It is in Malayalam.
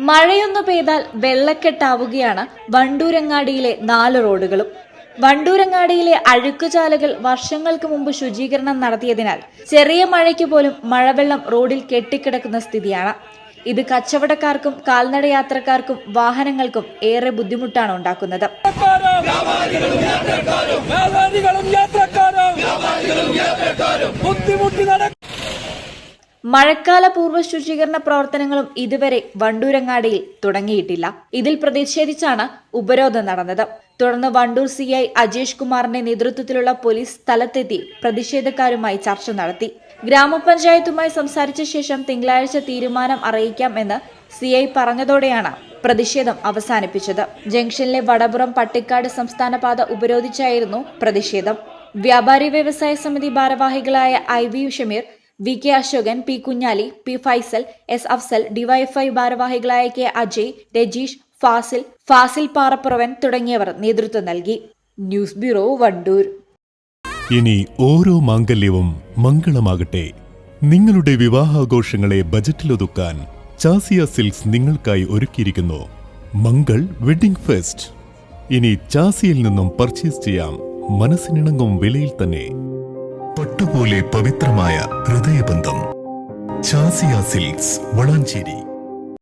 മഴയൊന്നു പെയ്താൽ വെള്ളക്കെട്ടാവുകയാണ് വണ്ടൂരങ്ങാടിയിലെ 4 റോഡുകളും. വണ്ടൂരങ്ങാടിയിലെ അഴുക്കുചാലുകൾ വർഷങ്ങൾക്ക് മുമ്പ് ശുചീകരണം നടത്തിയതിനാൽ ചെറിയ മഴയ്ക്ക് പോലും മഴവെള്ളം റോഡിൽ കെട്ടിക്കിടക്കുന്ന സ്ഥിതിയാണ്. ഇത് കച്ചവടക്കാർക്കും കാൽനടയാത്രക്കാർക്കും വാഹനങ്ങൾക്കും ഏറെ ബുദ്ധിമുട്ടാണ് ഉണ്ടാക്കുന്നത്. മഴക്കാല പൂർവ്വ ശുചീകരണ പ്രവർത്തനങ്ങളും ഇതുവരെ വണ്ടൂരങ്ങാടിയിൽ തുടങ്ങിയിട്ടില്ല. ഇതിൽ പ്രതിഷേധിച്ചാണ് ഉപരോധം നടന്നത്. തുടർന്ന് വണ്ടൂർ CI അജേഷ് കുമാറിന്റെ നേതൃത്വത്തിലുള്ള പോലീസ് സ്ഥലത്തെത്തി പ്രതിഷേധക്കാരുമായി ചർച്ച നടത്തി. ഗ്രാമപഞ്ചായത്തുമായി സംസാരിച്ച ശേഷം തിങ്കളാഴ്ച തീരുമാനം അറിയിക്കാം എന്ന് CI പറഞ്ഞതോടെയാണ് പ്രതിഷേധം അവസാനിപ്പിച്ചത്. ജംഗ്ഷനിലെ വടപുറം പട്ടിക്കാട് സംസ്ഥാന പാത ഉപരോധിച്ചായിരുന്നു പ്രതിഷേധം. വ്യാപാരി വ്യവസായ സമിതി ഭാരവാഹികളായ IV Shameer, VK Ashokan, P Kunjali, P Faisal, S Afsal, DYFI ഭാരവാഹികളായ K അജയ്, രജീഷ്, ഫാസിൽ പാറപ്പുറവൻ തുടങ്ങിയവർ നേതൃത്വം നൽകി. News bureau, Wandoor. ഇനി ഓരോ മാംഗല്യവും മംഗളമാകട്ടെ. നിങ്ങളുടെ വിവാഹാഘോഷങ്ങളെ ബജറ്റിലൊതുക്കാൻ ചാസിയ സിൽക്സ് നിങ്ങൾക്കായി ഒരുക്കിയിരിക്കുന്നു മംഗൾ വെഡിംഗ് ഫെസ്റ്റ്. ഇനി ചാസിയിൽ നിന്നും പർച്ചേസ് ചെയ്യാം മനസ്സിനിണങ്ങും വിലയിൽ തന്നെ. പട്ടുപോലെ പവിത്രമായ ഹൃദയബന്ധം. ചാസിയ സിൽക്സ്, വളാഞ്ചേരി.